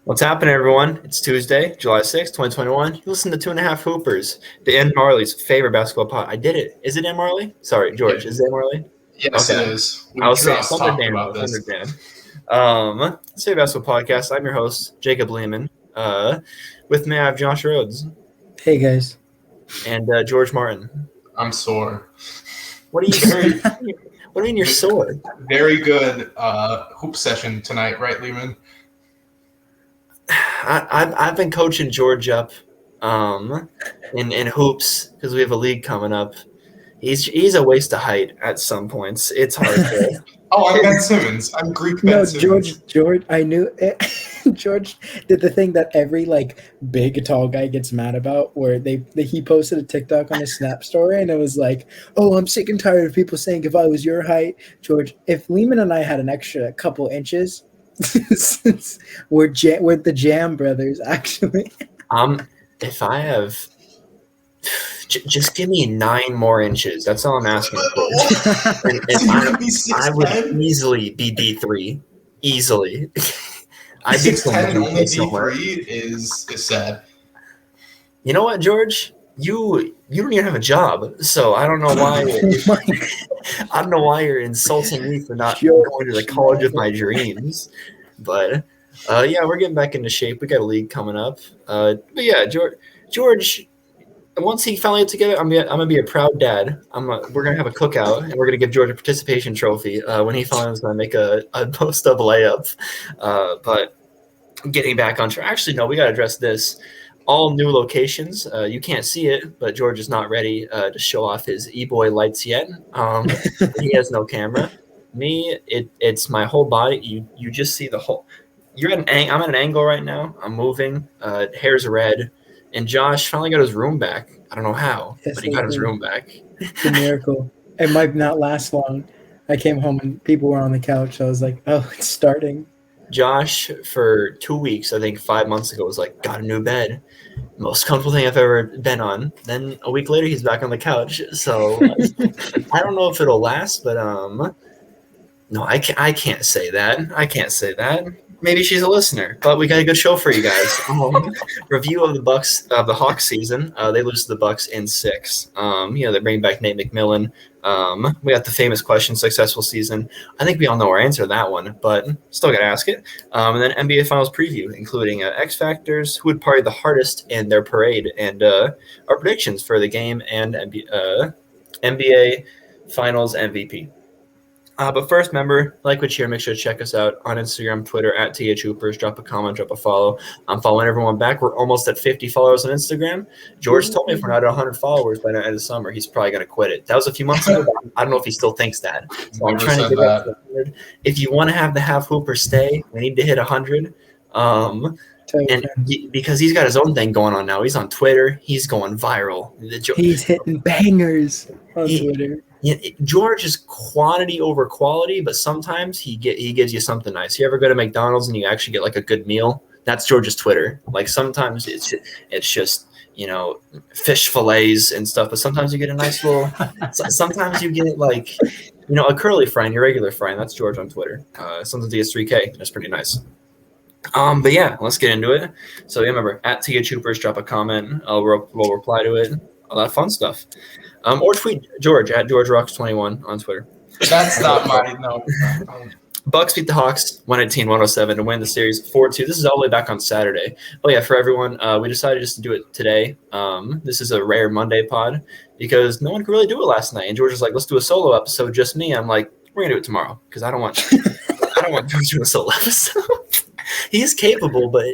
What's happening, everyone? It's Tuesday, July 6th, 2021. You listen to THHoopers, the Ann Marley's favorite basketball pod. I did it. Is it Ann Marley? Sorry, George. Is it Ann Marley? Yes, Okay. it is. I was saying just Thunder talked Dan. about Thunder this. Dan. It's a basketball podcast. I'm your host, Jacob Lehman. With me, I have Josh Rhodes Hey, guys. and George Martin. I'm sore. What are you? What do you mean you're sore? Very good hoop session tonight, right, Lehman? I've been coaching George up in hoops because we have a league coming up. He's a waste of height at some points. It's hard to Oh, I'm Ben Simmons. I'm Greek Ben No, Simmons. George, I knew it. George did the thing that every big tall guy gets mad about, where he posted a TikTok on his Snap story, and it was like, "Oh, I'm sick and tired of people saying if I was your height, George. If Lehman and I had an extra couple inches, we're the Jam Brothers, actually." If I have, just give me 9 more inches. That's all I'm asking for. And I would easily be D3. Easily. I'd be 6'10" and only somewhere. D3 is sad. You know what, George? You don't even have a job, so I don't know why. I don't know why you're insulting me for not going to the college of my dreams. But yeah, we're getting back into shape. We got a league coming up. But yeah, George. Once he finally gets together, I'm gonna be a proud dad. We're gonna have a cookout, and we're gonna give George a participation trophy when he finally is gonna make a post-up layup. But getting back on track. Actually, no, we gotta address this. All new locations. You can't see it, but George is not ready to show off his e-boy lights yet. He has no camera. Me, it's my whole body. You just see the whole. I'm at an angle right now. I'm moving. Hair's red. And Josh finally got his room back. I don't know how, but he got his room back. It's a miracle. It might not last long. I came home and people were on the couch. I was like, oh, it's starting. Josh, for 2 weeks, I think 5 months ago, was like, got a new bed. Most comfortable thing I've ever been on. Then a week later, he's back on the couch. So I don't know if it'll last, but no, I can't say that. I can't say that. Maybe she's a listener, but we got a good show for you guys. Review of the Hawks season. They lose to the Bucks in 6. They bring back Nate McMillan. We got the famous question, successful season. I think we all know our answer to that one, but still got to ask it. And then NBA Finals preview, including X Factors, who would party the hardest in their parade, and our predictions for the game and NBA Finals MVP. But first, remember, like what cheer, make sure to check us out on Instagram, Twitter, at THHoopers. Drop a comment, drop a follow. I'm following everyone back. We're almost at 50 followers on Instagram. George told me if we're not at 100 followers by the end of the summer, he's probably going to quit it. That was a few months ago, but I don't know if he still thinks that. So I'm trying to get up to 100. If you want to have the half hooper stay, we need to hit 100. Because he's got his own thing going on now. He's on Twitter. He's going viral. He's hitting bangers on Twitter. Yeah, George is quantity over quality, but sometimes he gives you something nice. You ever go to McDonald's and you actually get like a good meal? That's George's Twitter. Like sometimes it's just fish fillets and stuff, but sometimes you get a nice little. Sometimes you get like a curly fry and your regular fry. And that's George on Twitter. Sometimes he gets 3K. That's pretty nice. But yeah, let's get into it. So yeah, remember at THHoopers, drop a comment. We'll reply to it. All that fun stuff. Or tweet George at GeorgeRocks21 on Twitter. That's not my no. Bucks beat the Hawks 118-107 to win the series 4-2. This is all the way back on Saturday. But yeah, for everyone, we decided just to do it today. This is a rare Monday pod because no one could really do it last night. And George was like, let's do a solo episode, just me. I'm like, we're gonna do it tomorrow because I don't want George doing a solo episode. He is capable, but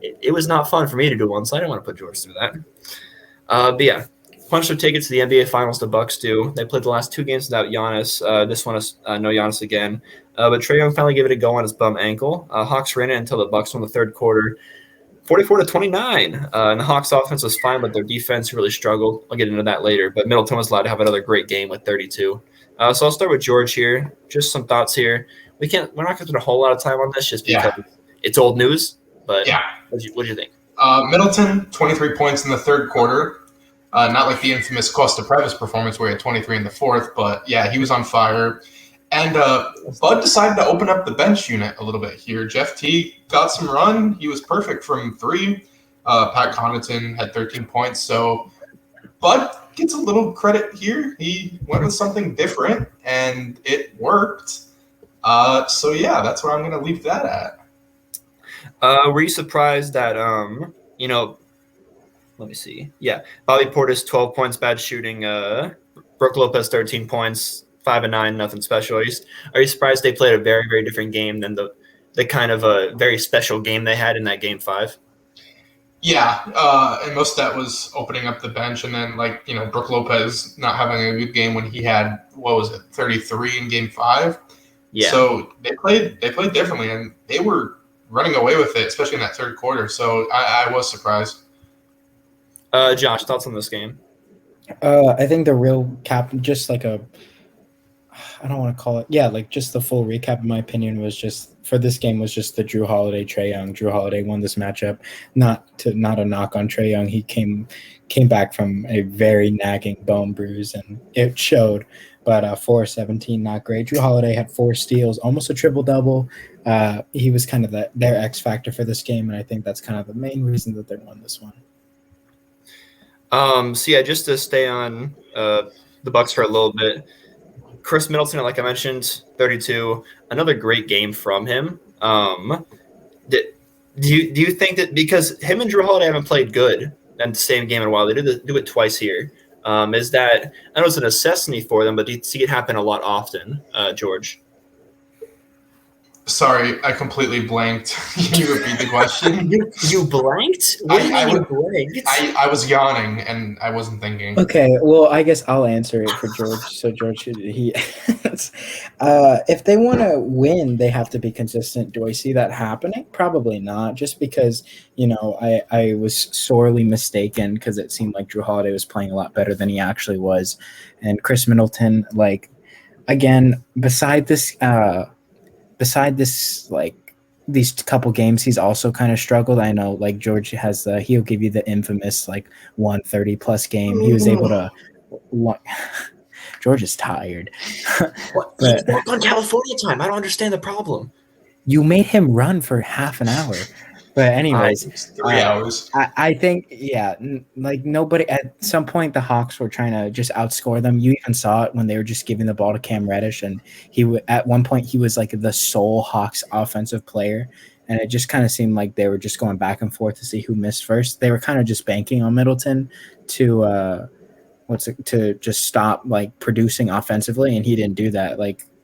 it was not fun for me to do one, so I didn't want to put George through that. But yeah. Punched their tickets to the NBA Finals. The Bucks do. They played the last 2 games without Giannis. This one is no Giannis again. But Trae Young finally gave it a go on his bum ankle. Hawks ran it until the Bucks won the third quarter, 44-29. And the Hawks' offense was fine, but their defense really struggled. I'll get into that later. But Middleton was allowed to have another great game with 32. So I'll start with George here. Just some thoughts here. We're not going to spend a whole lot of time on this just because it's old news. But yeah, what do you think? Middleton, 23 points in the third quarter. Not like the infamous Costa Previs performance where he had 23 in the fourth, but yeah, he was on fire. And Bud decided to open up the bench unit a little bit here. Jeff T got some run. He was perfect from 3. Pat Connaughton had 13 points. So Bud gets a little credit here. He went with something different, and it worked. So, yeah, that's where I'm going to leave that at. Were you surprised that, let me see. Yeah, Bobby Portis, 12 points, bad shooting. Brook Lopez, 13 points, 5 and 9, nothing special. Are you surprised they played a very, very different game than the kind of a very special game they had in that game 5? Yeah, and most of that was opening up the bench, and then Brook Lopez not having a good game when he had 33 in game 5. Yeah. So they played differently, and they were running away with it, especially in that third quarter. So I was surprised. Josh, thoughts on this game? I think the real just like I don't want to call it. Yeah, like just the full recap, in my opinion, was just for this game was just the Drew Holiday, Trae Young. Drew Holiday won this matchup. Not a knock on Trae Young. He came back from a very nagging bone bruise, and it showed. But 4-17, not great. Drew Holiday had 4 steals, almost a triple double. He was kind of their X factor for this game, and I think that's kind of the main reason that they won this one. So yeah, just to stay on the Bucks for a little bit. Chris Middleton, like I mentioned, 32. Another great game from him. Do you think that because him and Drew Holiday haven't played good in the same game in a while, they do it twice here? Is that I know it's a necessity for them, but do you see it happen a lot often, George? Sorry, I completely blanked. Can you repeat the question? You blanked? What do you mean you blanked? I was yawning and I wasn't thinking. Okay, well, I guess I'll answer it for George. So George, if they want to win, they have to be consistent. Do I see that happening? Probably not. Just because I was sorely mistaken because it seemed like Drew Holiday was playing a lot better than he actually was, and Chris Middleton, again, beside this, these couple games, he's also kind of struggled. I know, George has he'll give you the infamous 130 plus game. He was able to. George is tired. He's back on California time. I don't understand the problem. You made him run for half an hour. But anyways, 3 hours. I think, nobody at some point the Hawks were trying to just outscore them. You even saw it when they were just giving the ball to Cam Reddish, and at one point he was the sole Hawks offensive player, and it just kind of seemed like they were just going back and forth to see who missed first. They were kind of just banking on Middleton to just stop producing offensively, and he didn't do that.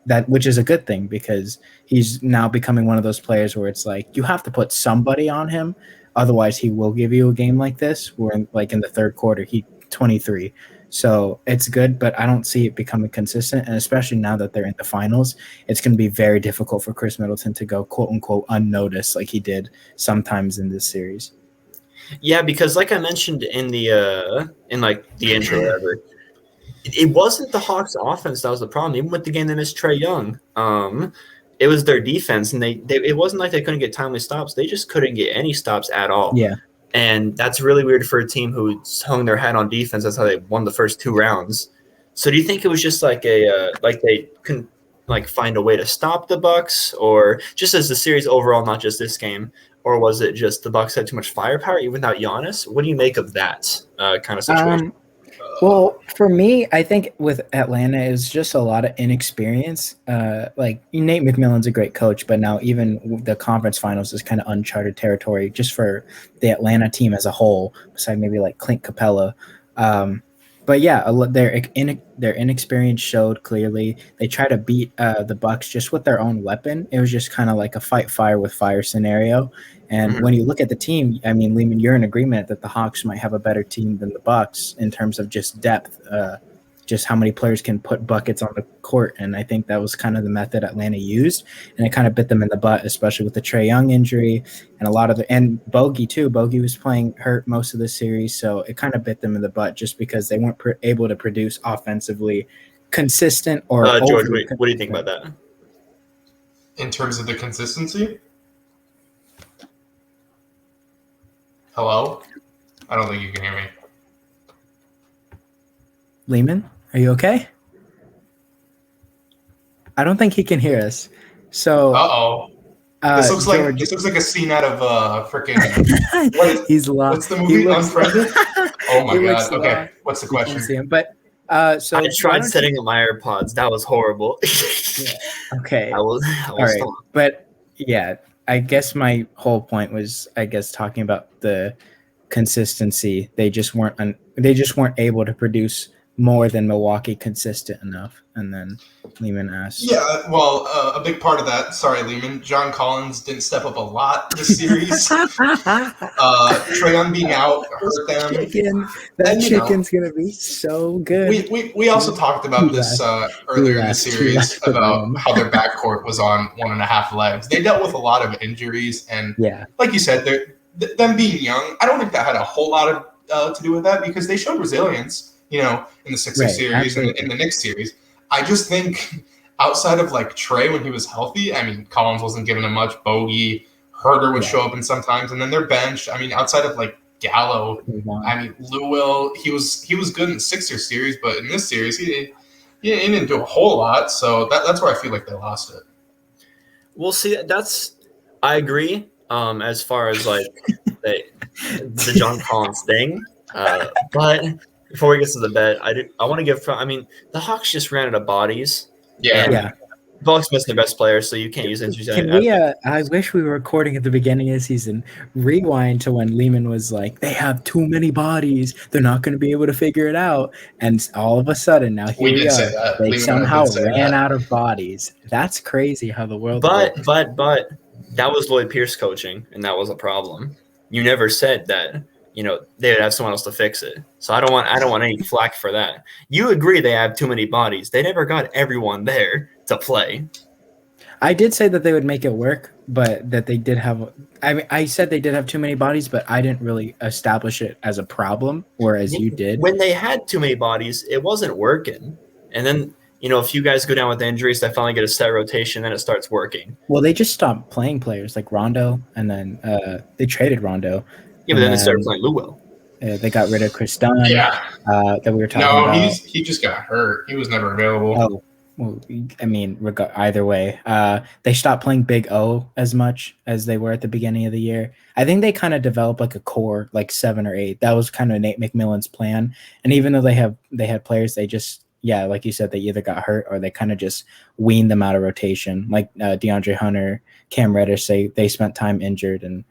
That, which is a good thing because he's now becoming one of those players where it's you have to put somebody on him, otherwise he will give you a game like this. Where in the third quarter he 23, so it's good, but I don't see it becoming consistent, and especially now that they're in the finals, it's going to be very difficult for Chris Middleton to go quote unquote unnoticed like he did sometimes in this series. Yeah, because like I mentioned in the intro or whatever. It wasn't the Hawks' offense that was the problem. Even with the game they missed Trae Young, it was their defense, and it wasn't like they couldn't get timely stops. They just couldn't get any stops at all. Yeah, and that's really weird for a team who hung their hat on defense. That's how they won the first 2 rounds. So do you think it was just they couldn't find a way to stop the Bucks, or just as the series overall, not just this game, or was it just the Bucks had too much firepower even without Giannis? What do you make of that kind of situation? Well, for me, I think with Atlanta, it's just a lot of inexperience. Nate McMillan's a great coach, but now even the conference finals is kind of uncharted territory just for the Atlanta team as a whole, besides maybe Clint Capella. But yeah, their inexperience showed clearly. They try to beat the Bucks just with their own weapon. It was just kind of like a fight fire with fire scenario. And when you look at the team, I mean, Lehman, you're in agreement that the Hawks might have a better team than the Bucks in terms of just depth, just how many players can put buckets on the court. And I think that was kind of the method Atlanta used, and it kind of bit them in the butt, especially with the Trae Young injury and and Bogey too. Bogey was playing hurt most of the series, so it kind of bit them in the butt just because they weren't able to produce offensively consistent or. George, what do you think about that? In terms of the consistency? Hello? I don't think you can hear me. Lehman, are you okay? I don't think he can hear us. So, Uh-oh. This looks George, like a scene out of freaking he's lost. what's the movie? Unfriended? Oh my He looks god. Okay. lost. What's the You can't question? see him, but so I why tried don't setting up my AirPods. That was horrible. Yeah. Okay. I was All right. fine. But yeah, I guess my whole point was, talking about the consistency. They just weren't able to produce more than Milwaukee consistent enough. And then Lehman asked. Yeah, well, a big part of that, sorry, Lehman, John Collins didn't step up a lot this series. Trayon being out hurt them. Chicken's going to be so good. We also talked about this earlier in the series about how their backcourt was on 1.5 legs. They dealt with a lot of injuries, and like you said, them being young, I don't think that had a whole lot of to do with that because they showed resilience, in the Sixers series and in the Knicks series. I just think outside of like Trey when he was healthy, I mean, Collins wasn't giving him much. Bogey, Herter would show up in sometimes, and then their bench. I mean, outside of like Gallo, I mean, Lewell, he was good in the Sixers series, but in this series, he didn't do a whole lot. So that's where I feel like they lost it. We'll see. I agree. As far as like the John Collins thing, but before we get to the bet, I want to give. I mean, the Hawks just ran out of bodies. Yeah. The Hawks missed their best player, so you can't use injuries. Can we? I wish we were recording at the beginning of the season. Rewind to when Lehman was like, "They have too many bodies. They're not going to be able to figure it out." And all of a sudden, now here we are. They somehow ran out of bodies. That's crazy how the world. But that was Lloyd Pierce coaching, and that was a problem. You never said that. They would have someone else to fix it. So I don't want any flack for that. You agree they have too many bodies. They never got everyone there to play. I did say that they would make it work, but that they did have. I said they did have too many bodies, but I didn't really establish it as a problem, whereas you did. When they had too many bodies, it wasn't working. And then, if you guys go down with injuries, they finally get a set rotation, then it starts working. Well, they just stopped playing players like Rondo, and then they traded Rondo. Yeah, but then they started playing Lewell. They got rid of Chris Dunn. Yeah. That we were talking about. No, he just got hurt. He was never available. Oh, well, I mean, either way. They stopped playing Big O as much as they were at the beginning of the year. I think they kind of developed like a core, like 7 or 8. That was kind of Nate McMillan's plan. And even though they had players, they just, like you said, they either got hurt or they kind of just weaned them out of rotation. Like DeAndre Hunter, Cam Reddish, they spent time injured, and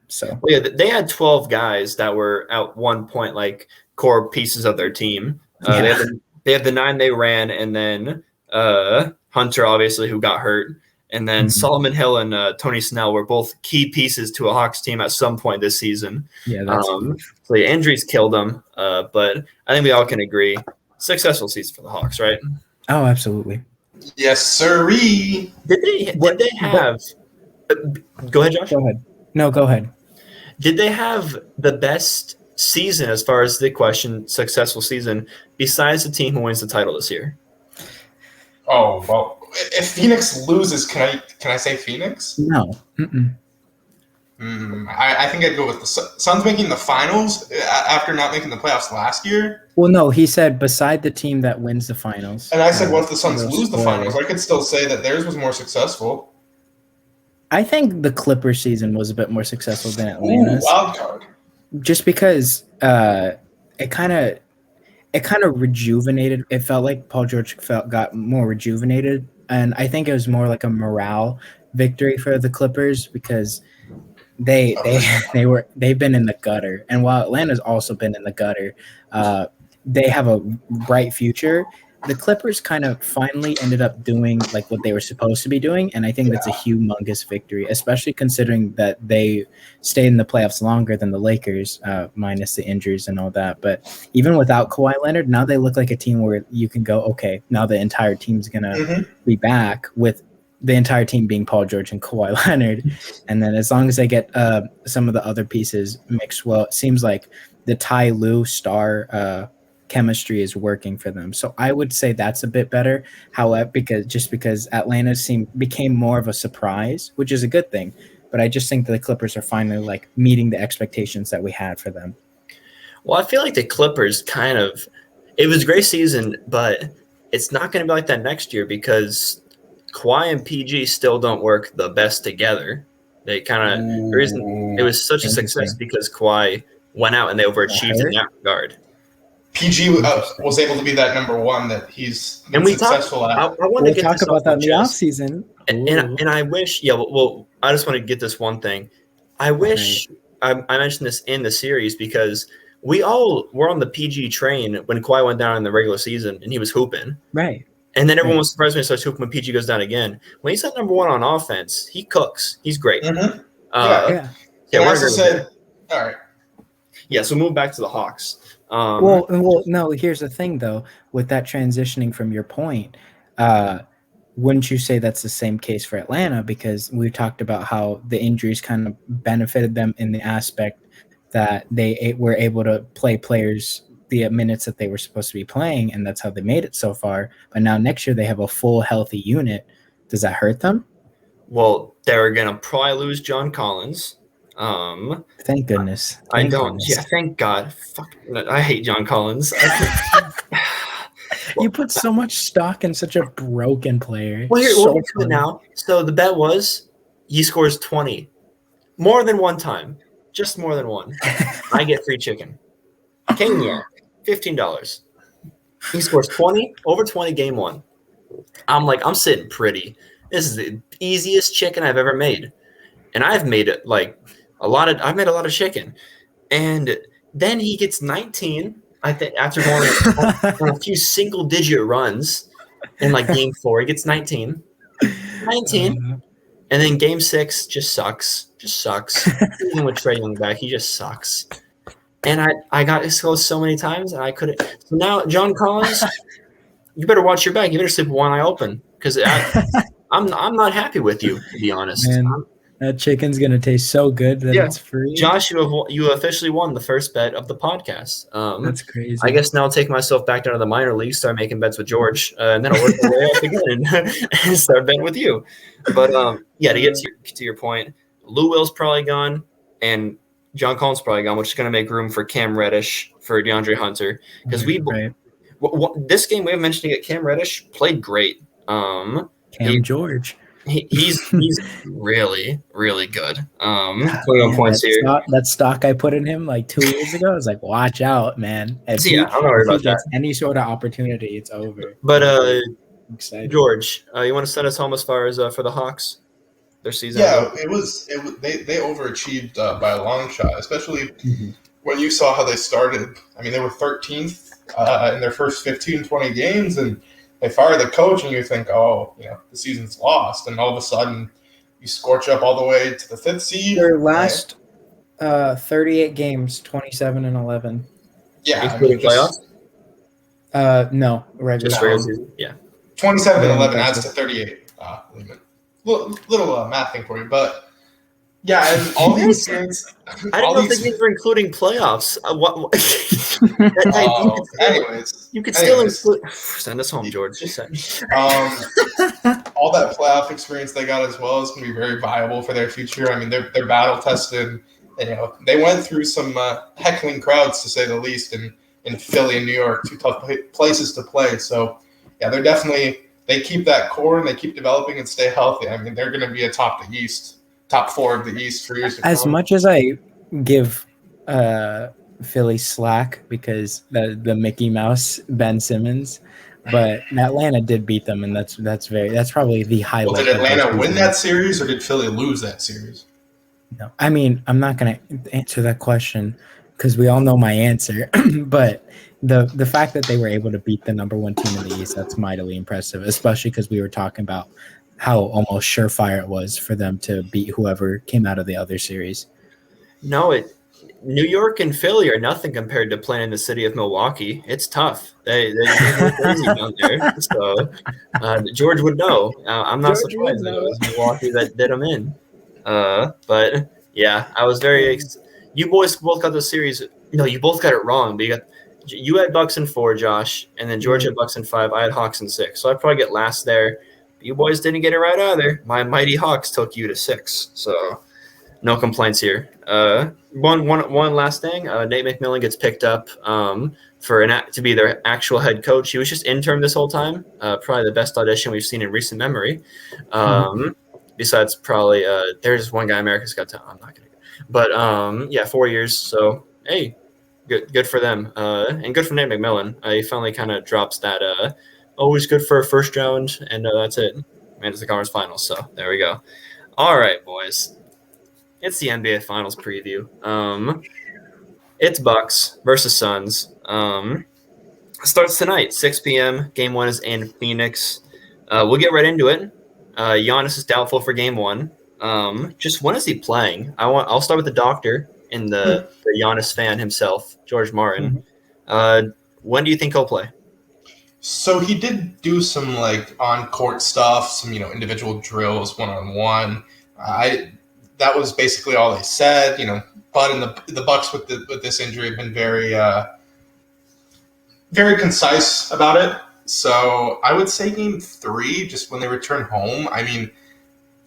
so they had 12 guys that were at one point like core pieces of their team. They had the 9 they ran, and then Hunter, obviously, who got hurt, and then Solomon Hill and Tony Snell were both key pieces to a Hawks team at some point this season. Yeah, that's so the injuries killed them, but I think we all can agree successful season for the Hawks, right? Oh, absolutely. Yes, sirree. Did they have? Go ahead, Josh. Go ahead. No, go ahead. Did they have the best season as far as the question, successful season, besides the team who wins the title this year? Oh, well, if Phoenix loses, can I say Phoenix? No. I think I'd go with the Suns making the finals after not making the playoffs last year. Well, no, he said beside the team that wins the finals. And I said, what if the Suns lose the finals? I could still say that theirs was more successful. I think the Clippers season was a bit more successful than Atlanta's. Wild card. Just because it kind of rejuvenated. It felt like Paul George got more rejuvenated, and I think it was more like a morale victory for the Clippers because they've been in the gutter, and while Atlanta's also been in the gutter, they have a bright future. The Clippers kind of finally ended up doing like what they were supposed to be doing, and I think that's a humongous victory, especially considering that they stayed in the playoffs longer than the Lakers, minus the injuries and all that. But even without Kawhi Leonard, now they look like a team where you can go, okay, now the entire team's going to be back with the entire team being Paul George and Kawhi Leonard. And then as long as they get some of the other pieces mixed well, it seems like the Ty Lue star chemistry is working for them. So I would say that's a bit better. However, because Atlanta became more of a surprise, which is a good thing. But I just think that the Clippers are finally like meeting the expectations that we had for them. Well, I feel like the Clippers it was a great season, but it's not going to be like that next year because Kawhi and PG still don't work the best together. They kind of the reason it was such a success because Kawhi went out and they overachieved in that regard. PG was able to be that number one that he's been successful at. I want to get talk about that in the offseason. And I wish, well, I just want to get this one thing. I wish I mentioned this in the series because we all were on the PG train when Kawhi went down in the regular season and he was hooping. Right. And then everyone was surprised when he starts hooping when PG goes down again. When he's at number one on offense, he cooks. He's great. Mm-hmm. Yeah. I also said, all right. Yeah, so move back to the Hawks. Well, no, here's the thing, though. With that transitioning from your point, wouldn't you say that's the same case for Atlanta? Because we talked about how the injuries kind of benefited them in the aspect that they were able to play players the minutes that they were supposed to be playing, and that's how they made it so far. But now next year they have a full healthy unit. Does that hurt them? Well, they're going to probably lose John Collins. Thank goodness. I don't. Yeah, thank God. Fuck, I hate John Collins. You put so much stock in such a broken player. Well, here, now. So the bet was he scores 20, more than one time, just more than one. I get free chicken. Kenya, $15. He scores 20, over 20 game one. I'm sitting pretty. This is the easiest chicken I've ever made, and I've made it like I've made a lot of chicken, and then he gets 19. I think after going on a few single-digit runs in like game 4, he gets 19, and then game 6 just sucks. Even with Trae Young back, he just sucks. And I got exposed so many times, and I couldn't. So now, John Collins, you better watch your back. You better sleep with one eye open because I'm not happy with you, to be honest. Man, that chicken's gonna taste so good that it's free. Josh, you officially won the first bet of the podcast. That's crazy. I guess now I'll take myself back down to the minor league, start making bets with George, and then I'll work my way up again and start betting with you. But to get to your point, Lou Will's probably gone, and John Collins probably gone, which is going to make room for Cam Reddish, for DeAndre Hunter, because this game we have mentioned it. Cam Reddish played great. George. He's really, really good. 21 points here. That stock I put in him like 2 years ago, I was like, watch out, man. I'm not worried about that. Any sort of opportunity, it's over. But George, you want to send us home as far as for the Hawks? Their season? Yeah, they overachieved by a long shot, especially when you saw how they started. I mean, they were 13th in their first 15, 20 games, and they fire the coach, and you think, the season's lost. And all of a sudden, you scorch up all the way to the 5th seed. Their last 38 games, 27-11. Yeah. Including playoffs? No, regular season. Yeah. 27-11 adds to 38. Little math thing for you. But, yeah, and all the experience. I don't know if they were including playoffs. Anyways. You could still include. Send us home, George. Just say. All that playoff experience they got as well is going to be very viable for their future. I mean, they're battle tested. They went through some heckling crowds, to say the least, in Philly and New York, 2 tough places to play. So, yeah, they keep that core and they keep developing and stay healthy. I mean, they're going to be top 4 of the East for years to come. As much as I give Philly slack because the Mickey Mouse Ben Simmons, but Atlanta did beat them, and that's probably the highlight. Well, did Atlanta win that series, or did Philly lose that series? No, I mean, I'm not going to answer that question because we all know my answer. But the fact that they were able to beat the number 1 team in the East, that's mightily impressive, especially because we were talking about how almost surefire it was for them to beat whoever came out of the other series. No, New York and Philly are nothing compared to playing in the city of Milwaukee. It's tough. They're crazy down there. So George would know. I'm not surprised that it was Milwaukee that did them in. But yeah, I was very. You boys both got the series. No, you both got it wrong. But you had Bucks in 4, Josh, and then George had Bucks in 5. I had Hawks in 6. So I'd probably get last there. You boys didn't get it right either. My mighty Hawks took you to 6. So No complaints here. One last thing. Nate McMillan gets picked up to be their actual head coach. He was just interim this whole time. Probably the best audition we've seen in recent memory. Besides, probably there's one guy America's Got Talent. I'm not gonna. But yeah, 4 years. So hey, good for them. And good for Nate McMillan. He finally kind of drops that. Always good for a first round, and that's it. Made it to the conference finals. So there we go. All right, boys. It's the NBA Finals preview. It's Bucks versus Suns. Starts tonight, 6 p.m. Game 1 is in Phoenix. We'll get right into it. Giannis is doubtful for Game 1. Just when is he playing? I'll start with the doctor and the Giannis fan himself, George Martin. When do you think he'll play? So he did do some like on-court stuff, some individual drills, one-on-one. That was basically all they said, But in the Bucks with this injury have been very, very concise about it. So I would say Game 3, just when they return home. I mean,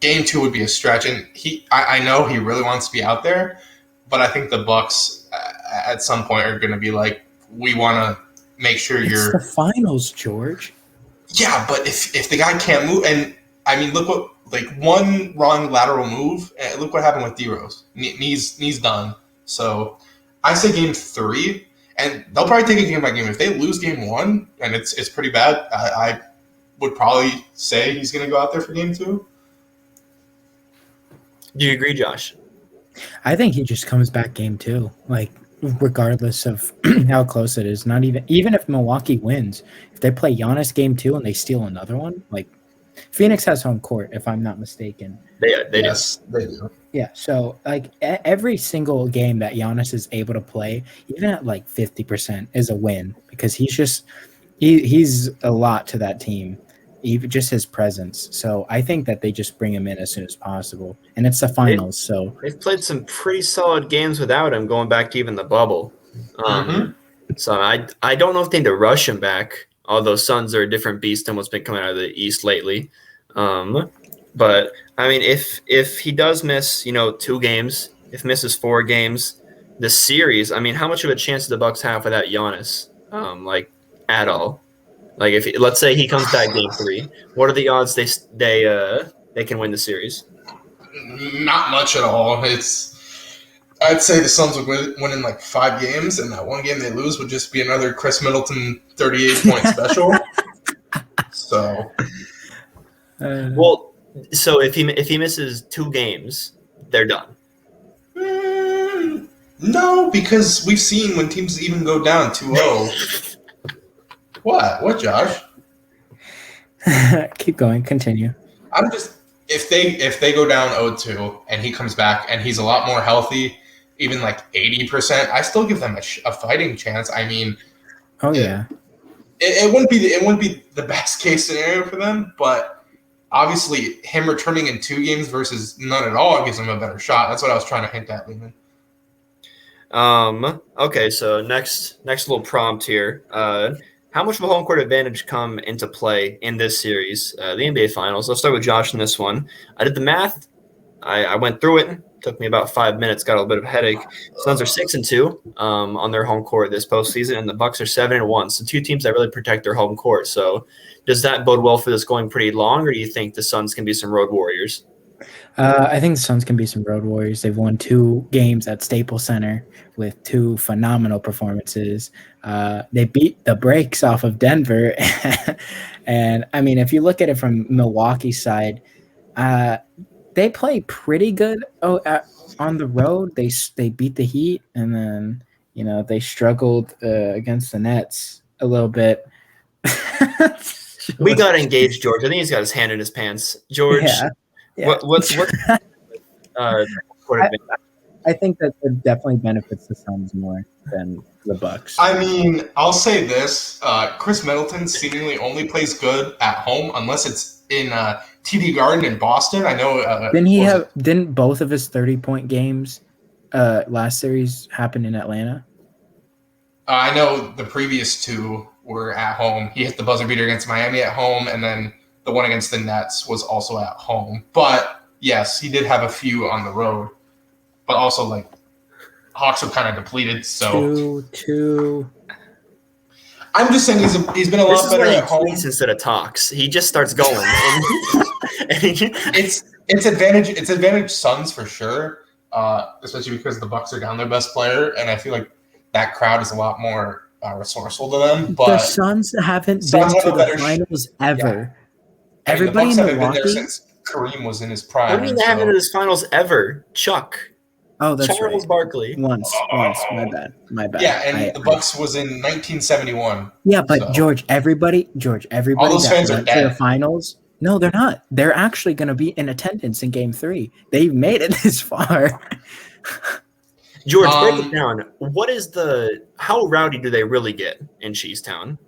Game 2 would be a stretch, and I know he really wants to be out there, but I think the Bucks at some point are going to be like, we want to make sure you're. It's the finals, George. Yeah, but if the guy can't move, and I mean, look what. Like one wrong lateral move, and look what happened with D-Rose. Knee's done. So I say Game 3, and they'll probably take it game by game. If they lose Game 1, and it's pretty bad, I would probably say he's going to go out there for Game 2. Do you agree, Josh? I think he just comes back Game 2, like regardless of how close it is. Not even if Milwaukee wins, if they play Giannis Game 2 and they steal another one, like. Phoenix has home court, if I'm not mistaken. Yes, they do. Yeah, so like every single game that Giannis is able to play, even at like 50%, is a win because he's a lot to that team, even just his presence. So I think that they just bring him in as soon as possible, and it's the finals. So they've played some pretty solid games without him, going back to even the bubble. So I don't know if they need to rush him back. Although Suns are a different beast than what's been coming out of the East lately. But, I mean, if he does miss, 2 games, if misses 4 games, the series, I mean, how much of a chance do the Bucks have without Giannis? At all? Like, if let's say he comes back Game 3, what are the odds they can win the series? Not much at all. I'd say the Suns would win in like 5 games, and that one game they lose would just be another Chris Middleton 38-point special. So, so if he misses 2 games, they're done. No, because we've seen when teams even go down 2-0. What, Josh? Keep going. Continue. I'm just if they go down 0-2 and he comes back and he's a lot more healthy. Even like 80%, I still give them a fighting chance. I mean, it wouldn't be the best case scenario for them, but obviously him returning in 2 games versus none at all gives them a better shot. That's what I was trying to hint at, Lehman. Okay, so next little prompt here. How much of a home court advantage come into play in this series, the NBA Finals? Let's start with Josh in this one. I did the math. I went through it. Took me about 5 minutes. Got a little bit of a headache. Suns are 6-2 on their home court this postseason, and the Bucks are 7-1. So 2 teams that really protect their home court. So does that bode well for this going pretty long, or do you think the Suns can be some road warriors? I think the Suns can be some road warriors. They've won 2 games at Staples Center with 2 phenomenal performances. They beat the brakes off of Denver, and I mean, if you look at it from Milwaukee's side. They play pretty good on the road. They beat the Heat, and then they struggled against the Nets a little bit. We got engaged, George. I think he's got his hand in his pants, George. Yeah. What's I think that it definitely benefits the Suns more than the Bucks. I mean, I'll say this: Chris Middleton seemingly only plays good at home unless it's in TD Garden in Boston. I know. Didn't both of his 30-point games last series happen in Atlanta? I know the previous 2 were at home. He hit the buzzer beater against Miami at home, and then the the one against the Nets was also at home. But yes, he did have a few on the road. but also like Hawks are kind of depleted. So 2-2. I'm just saying he's been a lot better at home. Tweets instead of talks. He just starts going. It's advantage Suns for sure, especially because the Bucks are down their best player, and I feel like that crowd is a lot more resourceful to them. But the Suns haven't been to the finals ever. Yeah. Everybody the Bucks in haven't been there Milwaukee. since Kareem was in his prime. What do you mean they haven't been to his finals ever? Chuck. Oh, that's Charles right. Barkley. Once. My bad. Yeah, and the Bucks was in 1971. Yeah, but George, everybody all those that fans are went dead. to the finals. No, they're not. They're actually going to be in attendance in Game 3. They've made it this far. George, break it down. How rowdy do they really get in Cheesetown?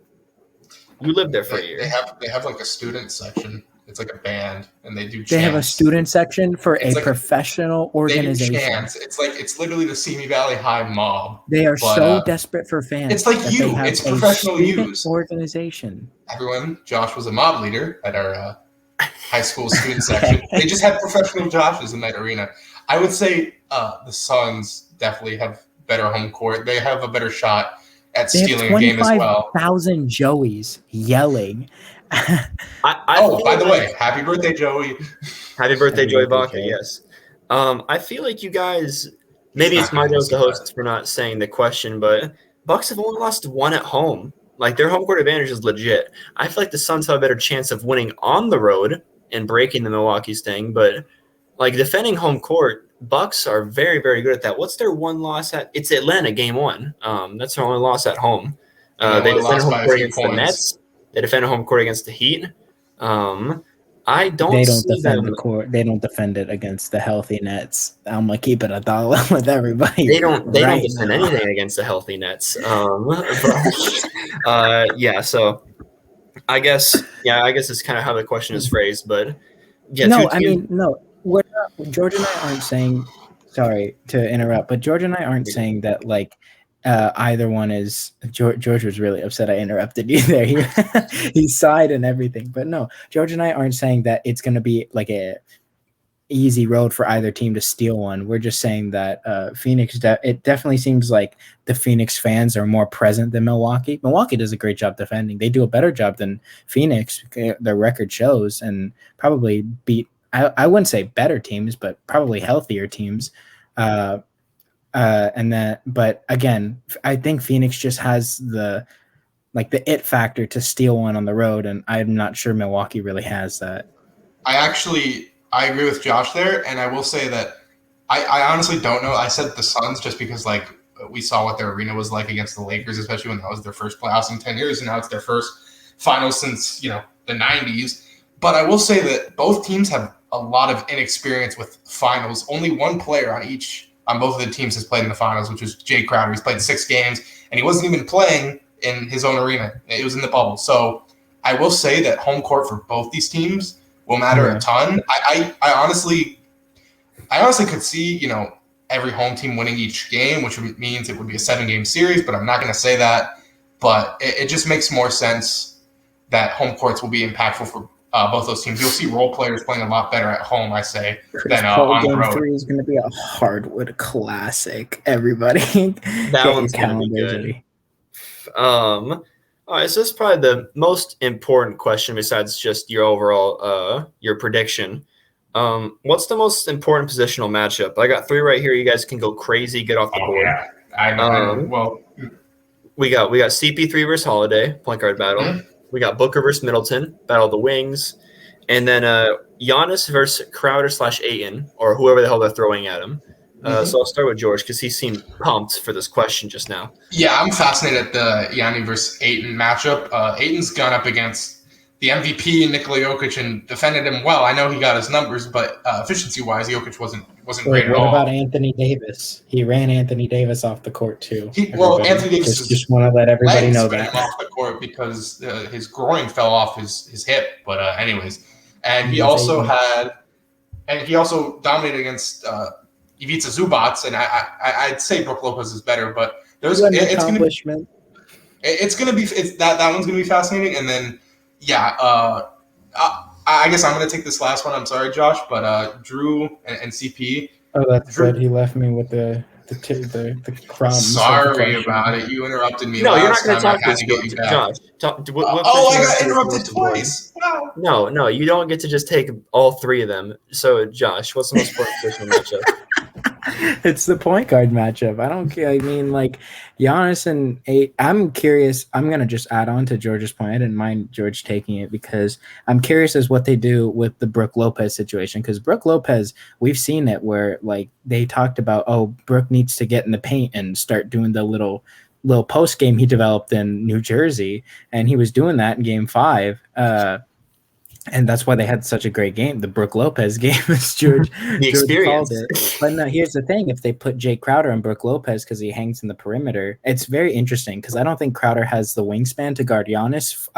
You lived there for a year. They have like a student section. It's like a band, and they do chants. They have a student section for a professional organization. They do chants. It's literally the Simi Valley High mob. They are so desperate for fans. It's like it's professional use organization. Everyone, Josh was a mob leader at our high school student section. They just had professional Joshes in that arena. I would say the Suns definitely have better home court. They have a better shot at stealing a game as well. 25,000 Joeys yelling. By the way, happy birthday, Joey. Happy birthday, Joey Baca, yes. I feel like you guys, maybe it's my joke, the hosts, for not saying the question, but Bucks have only lost one at home. Like, their home court advantage is legit. I feel like the Suns have a better chance of winning on the road and breaking the Milwaukee's thing, but like defending home court, Bucks are very, very good at that. What's their one loss at? It's Atlanta, game 1. That's their only loss at home. They defended home court against the Nets. They defend a home court against the Heat. They don't defend the court. They don't defend it against the healthy Nets. I'm gonna keep it a dollar with everybody. They don't defend anything against the healthy Nets. Yeah. So I guess it's kind of how the question is phrased. But yeah. We're not, George and I aren't saying. Sorry to interrupt, but George and I aren't saying that like. Either one is George was really upset I interrupted you there. He sighed and everything, but no, George and I aren't saying that it's going to be like a easy road for either team to steal one. We're just saying that Phoenix. It definitely seems like the Phoenix fans are more present than Milwaukee. Milwaukee does a great job defending. They do a better job than Phoenix. Their record shows, and probably beat. I wouldn't say better teams, but probably healthier teams. But again, I think Phoenix just has the it factor to steal one on the road, and I'm not sure Milwaukee really has that. I agree with Josh there, and I will say that I honestly don't know. I said the Suns just because like we saw what their arena was like against the Lakers, especially when that was their first playoffs in 10 years, and now it's their first finals since the 90s. But I will say that both teams have a lot of inexperience with finals. Only one player on both of the teams has played in the finals, which was Jay Crowder. He's played 6 games, and he wasn't even playing in his own arena. It was in the bubble. So I will say that home court for both these teams will matter a ton. I honestly could see, every home team winning each game, which means it would be a 7-game series, but I'm not going to say that. But it just makes more sense that home courts will be impactful for both those teams. You'll see role players playing a lot better at home, I say, than on the road. Game 3 is going to be a hardwood classic. Everybody, that one's going to be good. All right, so this is probably the most important question besides just your overall your prediction. What's the most important positional matchup? I got 3 right here. You guys can go crazy, get off the board. Yeah. I know. Well, we got CP3 versus Holiday, point guard battle. Mm-hmm. We got Booker versus Middleton, battle of the wings. And then Giannis versus Crowder/Ayton, or whoever the hell they're throwing at him. So I'll start with George because he seemed pumped for this question just now. Yeah, I'm fascinated at the Giannis versus Ayton matchup. Ayton's gone up against the MVP, Nikola Jokic, and defended him well. I know he got his numbers, but efficiency-wise, Jokic wasn't great at all. What about Anthony Davis? He ran Anthony Davis off the court too. Anthony Davis just want to let everybody know that him off the court because his groin fell off his hip. But anyways, and he also dominated against Ivica Zubac, and I'd say Brook Lopez is better, but it's going to be that one's going to be fascinating, and then. Yeah, I guess I'm going to take this last one. I'm sorry, Josh, but Drew and CP, Oh, that's Drew- good. He left me with the crumbs of the Sorry question. about it. You interrupted me No, you're not last going to time. I talk had this to way, get you back. Josh. What Oh, I question got do you think is interrupted most important? twice. Wow. No, you don't get to just take all three of them. So, Josh, what's the most important positional matchup? It's the point guard matchup. I don't care. I mean, like Giannis and eight. I'm curious. I'm gonna just add on to George's point. I didn't mind George taking it because I'm curious as what they do with the Brook Lopez situation. Because Brook Lopez, we've seen it where like they talked about, oh, Brook needs to get in the paint and start doing the little post game he developed in New Jersey, and he was doing that in Game 5. And that's why they had such a great game. The Brook Lopez game, as George The called experience. it. But no, here's the thing: if they put Jay Crowder and Brook Lopez because he hangs in the perimeter, it's very interesting because I don't think Crowder has the wingspan to guard Giannis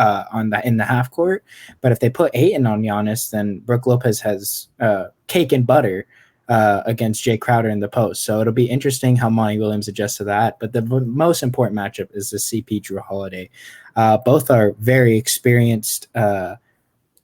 in the half court. But if they put Ayton on Giannis, then Brook Lopez has cake and butter against Jay Crowder in the post. So it'll be interesting how Monty Williams adjusts to that. But the most important matchup is the CP Drew Holiday. Both are very experienced.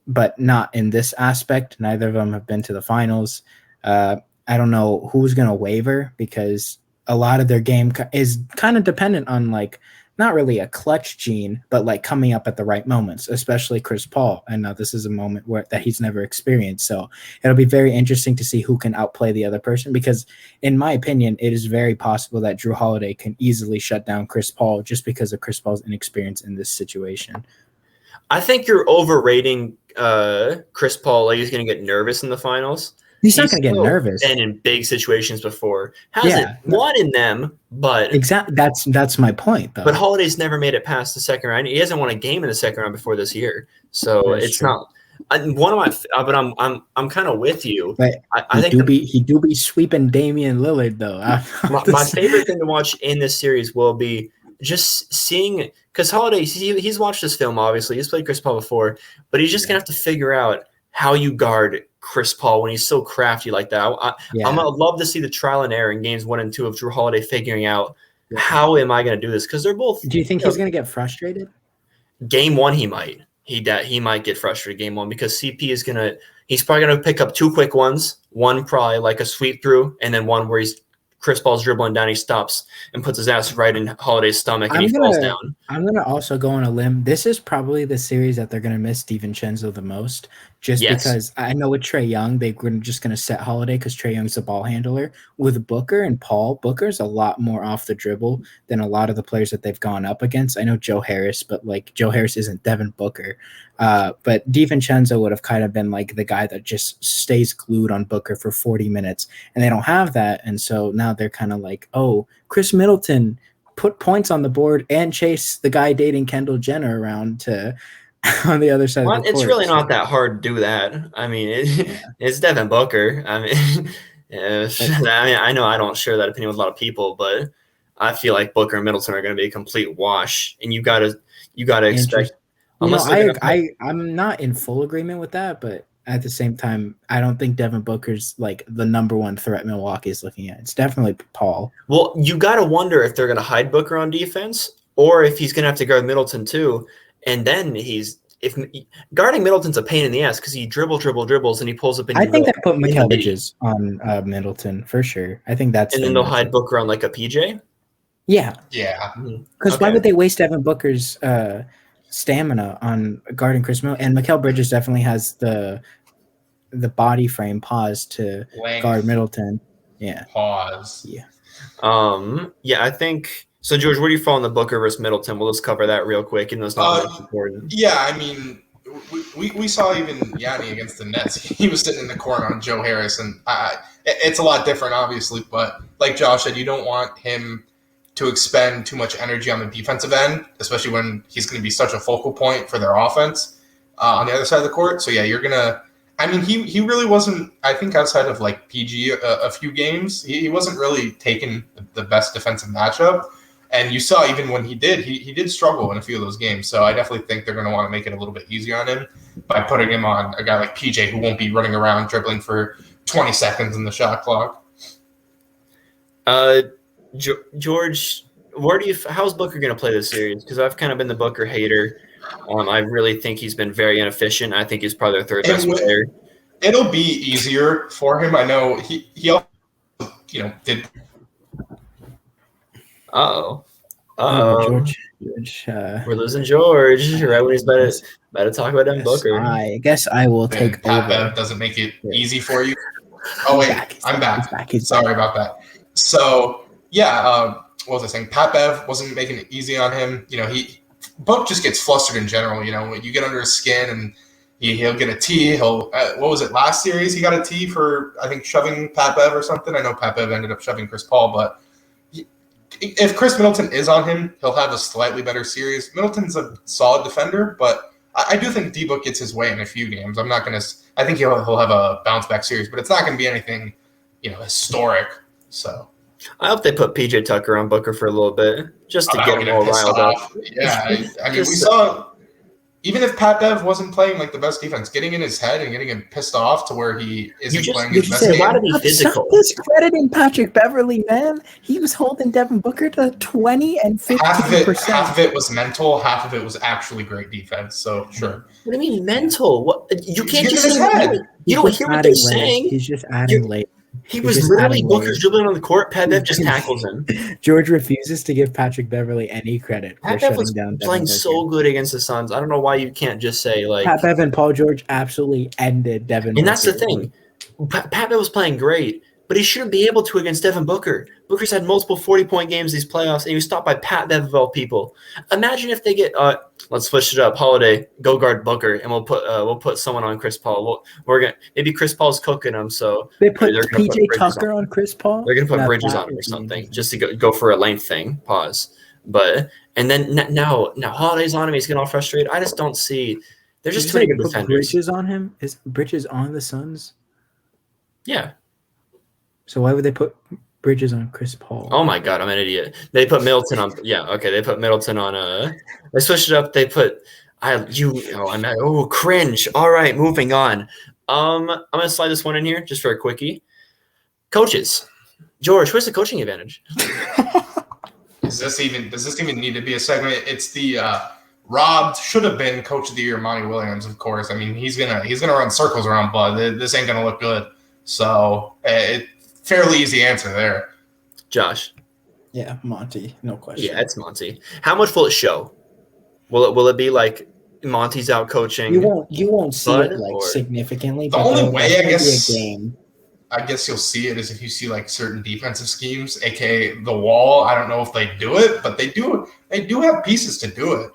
But not in this aspect. Neither of them have been to the finals. I don't know who's going to waver because a lot of their game is kind of dependent on like not really a clutch gene, but like coming up at the right moments, especially Chris Paul. And now this is a moment that he's never experienced. So it'll be very interesting to see who can outplay the other person because in my opinion, it is very possible that Drew Holiday can easily shut down Chris Paul just because of Chris Paul's inexperience in this situation. I think you're overrating Chris Paul. Like he's going to get nervous in the finals. He's not going to get nervous. Been in big situations before. Hasn't won in them, but exactly that's my point, though. But Holiday's never made it past the second round. He hasn't won a game in the second round before this year, so it's true. Not. One of my, but I'm kind of with you. But I think he do be sweeping Damian Lillard though. My favorite thing to watch in this series will be just seeing because Holiday he's watched this film obviously he's played Chris Paul before, but he's just gonna have to figure out how you guard Chris Paul when he's so crafty like that. I'm gonna love to see the trial and error in games 1 and 2 of Drew Holiday figuring out how am I gonna do this because they're both. Do you think he's gonna get frustrated? Game 1 he might. He might get frustrated game 1 because CP is he's probably gonna pick up 2 quick ones, one probably like a sweep through, and then one where Chris Paul's dribbling down, he stops and puts his ass right in Holiday's stomach and he falls down. I'm gonna also go on a limb. This is probably the series that they're gonna miss DiVincenzo the most, just because I know with Trae Young they're just gonna set Holiday because Trae Young's the ball handler. With Booker and Paul, Booker's a lot more off the dribble than a lot of the players that they've gone up against. I know Joe Harris, but like Joe Harris isn't Devin Booker. But DiVincenzo would have kind of been like the guy that just stays glued on Booker for 40 minutes, and they don't have that, and so now they're kind of like, oh, Chris Middleton put points on the board and chase the guy dating Kendall Jenner around to on the other side of the court. It's really not that hard to do that. I mean, it's Devin Booker. I mean, I know I don't share that opinion with a lot of people, but I feel like Booker and Middleton are going to be a complete wash, and you got to expect. I'm not in full agreement with that, but at the same time, I don't think Devin Booker's like the number one threat Milwaukee is looking at. It's definitely Paul. Well, you got to wonder if they're going to hide Booker on defense or if he's going to have to guard Middleton too. And then if guarding Middleton's a pain in the ass because he dribbles and he pulls up. I think they put Mikal Bridges on Middleton for sure. I think that's. And then they'll hide Booker on like a PJ. Yeah. Because why would they waste Devin Booker's stamina on guarding Chris Middleton? And Mikal Bridges definitely has the body frame pause to guard Middleton. Yeah. Pause. Yeah. I think so. George, where do you fall in the Booker versus Middleton? We'll just cover that real quick, and those not important. Yeah, I mean, we saw even Yanni against the Nets. He was sitting in the corner on Joe Harris, and it's a lot different, obviously. But like Josh said, you don't want him to expend too much energy on the defensive end, especially when he's going to be such a focal point for their offense on the other side of the court. So yeah, you're gonna. I mean, he really wasn't. I think outside of like PG a few games, he wasn't really taking the best defensive matchup. And you saw even when he did struggle in a few of those games. So I definitely think they're going to want to make it a little bit easier on him by putting him on a guy like PJ who won't be running around dribbling for 20 seconds in the shot clock. George, how's Booker going to play this series? Because I've kind of been the Booker hater. I really think he's been very inefficient. I think he's probably their third best player. It'll be easier for him. I know he did. Uh-oh. George. We're losing George right when he's about to talk about Devin Booker. I guess I will take Pat over. Bev doesn't make it easy for you. Oh, wait, I'm back. He's Sorry back. about that. So, yeah, what was I saying? Pat Bev wasn't making it easy on him. Book just gets flustered in general. When you get under his skin and he'll get a T. What was it, last series? He got a T for, I think, shoving Pat Bev or something. I know Pat Bev ended up shoving Chris Paul, but if Chris Middleton is on him, he'll have a slightly better series. Middleton's a solid defender, but I do think D-Book gets his way in a few games. I'm not going to – I think he'll have a bounce-back series, but it's not going to be anything, historic. So I hope they put PJ Tucker on Booker for a little bit just to get him all riled up. Yeah, I mean, we saw – even if Pat Bev wasn't playing like the best defense, getting in his head and getting him pissed off to where he isn't playing his best game. Why to be physical? Discrediting Patrick Beverly, man. He was holding Devin Booker to 20 and 15%. Half of it was mental. Half of it was actually great defense. So sure. What do you mean mental? What you can't just say head. You don't hear what they're saying. He's just adding late. He was literally Booker's dribbling on the court. Pat Bev just tackles him. George refuses to give Patrick Beverly any credit for Pat Bev shutting was down playing so good against the Suns. I don't know why you can't just say like Pat Bev and Paul George absolutely ended Devin. And that's the thing. Pat Bev was playing great, but he shouldn't be able to against Devin Booker. Booker's had multiple 40-point games these playoffs, and he was stopped by Pat Bev of all people. Imagine if they get let's switch it up. Holiday, go guard Booker, and we'll put someone on Chris Paul. Maybe Chris Paul's cooking him, so they put PJ Tucker on Chris Paul. They're gonna put Bridges on him or something, just to go for a length thing. Pause. And then now Holiday's on him. He's getting all frustrated. I just don't see. There's just too many good defenders. Bridges on him? Is Bridges on the Suns? Yeah. So why would they put Bridges on Chris Paul? Oh my God, I'm an idiot. They put Middleton on. Yeah, okay. They put Middleton on. They switched it up. They put cringe. All right, moving on. I'm gonna slide this one in here just for a quickie. Coaches, George, who has the coaching advantage? Does this even need to be a segment? It's the Rob should have been Coach of the Year, Monty Williams, of course. I mean, he's gonna run circles around Bud. This ain't gonna look good. So fairly easy answer there. Josh. Yeah, Monty, no question. Yeah, it's Monty. How much will it show? Will it be like Monty's out coaching? You won't see it significantly. The only way I guess you'll see it is if you see like certain defensive schemes, aka the wall. I don't know if they do it, but they do have pieces to do it.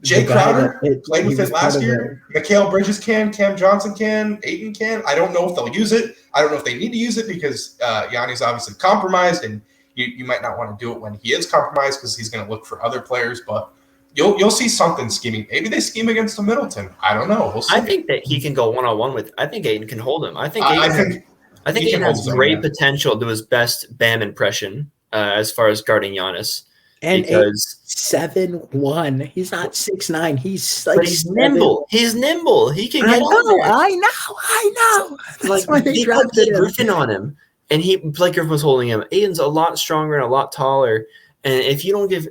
Jay Crowder played with it last year. Mikal Bridges can. Cam Johnson can. Ayton can. I don't know if they'll use it. I don't know if they need to use it because Giannis obviously compromised, and you might not want to do it when he is compromised because he's going to look for other players. But you'll see something scheming. Maybe they scheme against the Middleton. I don't know. We'll see. I think that he can go one-on-one with. I think Ayton can hold him. I think Ayton has great potential to do his best Bam impression as far as guarding Giannis. And because 7'1", he's not 6'9". He's like, but he's nimble. He's nimble. He can get on there. I know. That's why they put Blake Griffin on him, and Blake Griffin was holding him. Aiden's a lot stronger and a lot taller. And if you don't give,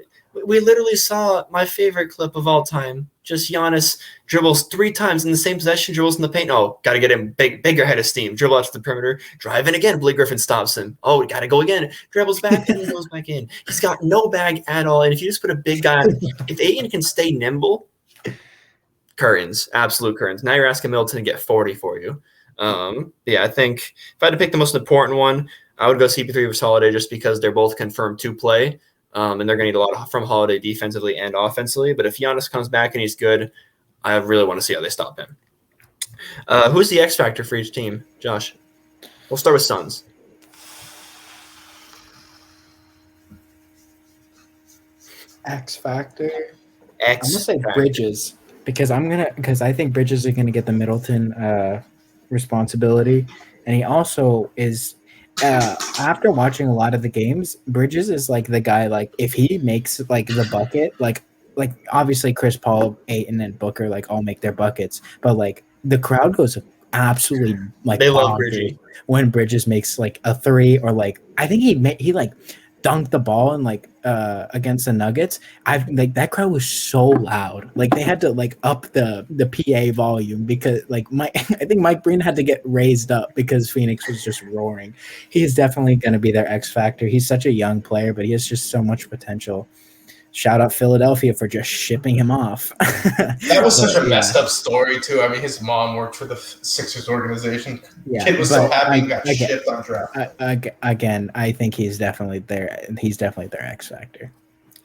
we literally saw my favorite clip of all time. Just Giannis dribbles 3 times in the same possession, dribbles in the paint. Oh, got to get him bigger head of steam. Dribble out to the perimeter, drive in again. Blake Griffin stops him. Oh, got to go again. Dribbles back and he goes back in. He's got no bag at all. And if you just put a big guy, if Ayton can stay nimble, curtains, absolute curtains. Now you're asking Middleton to get 40 for you. Yeah, I think if I had to pick the most important one, I would go CP3 versus Holiday just because they're both confirmed to play. And they're going to need a lot from Holiday defensively and offensively. But if Giannis comes back and he's good, I really want to see how they stop him. Who's the X factor for each team, Josh? We'll start with Suns. X factor. I'm gonna say Bridges because I think Bridges is gonna get the Middleton responsibility, and he also is. After watching a lot of the games, Bridges is like the guy. Like if he makes like the bucket, like obviously Chris Paul, Ayton, and Booker like all make their buckets, but like the crowd goes absolutely like they love Bridges when Bridges makes like a 3 or like I think he like dunked the ball and against the Nuggets, that crowd was so loud. Like they had to up the PA volume because I think Mike Breen had to get raised up because Phoenix was just roaring. He's definitely going to be their X factor. He's such a young player, but he has just so much potential. Shout out Philadelphia for just shipping him off. That was such a messed up story too. I mean, his mom worked for the Sixers organization. Yeah, Kid was so happy he got shipped on draft. Again, I think he's definitely there. He's definitely their X factor.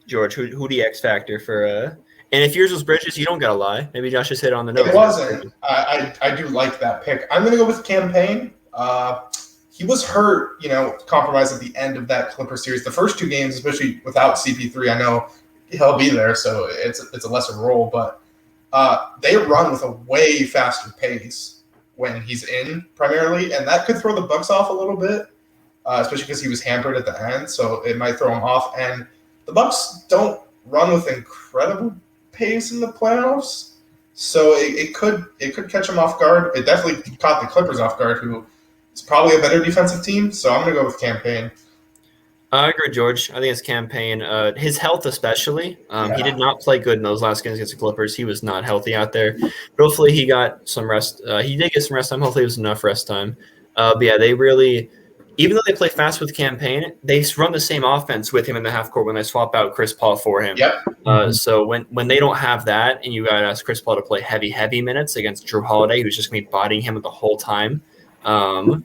George, who the X factor for? And if yours was Bridges, you don't gotta lie. Maybe Josh just hit on the nose. It wasn't. I do like that pick. I'm gonna go with Campaign. He was hurt, compromised at the end of that Clipper series. The first 2 games, especially without CP3, I know he'll be there, so it's a lesser role. But they run with a way faster pace when he's in, primarily, and that could throw the Bucks off a little bit, especially because he was hampered at the end, so it might throw him off. And the Bucks don't run with incredible pace in the playoffs, so it could catch him off guard. It definitely caught the Clippers off guard, who is probably a better defensive team. So I'm going to go with Campaign. I agree, George. I think it's Campaign. His health especially. He did not play good in those last games against the Clippers. He was not healthy out there. But hopefully he got some rest. He did get some rest time. Hopefully it was enough rest time. But yeah, they really – even though they play fast with Campaign, they run the same offense with him in the half court when they swap out Chris Paul for him. Yep. So when they don't have that and you got to ask Chris Paul to play heavy minutes against Drew Holiday, who's just going to be bodying him the whole time,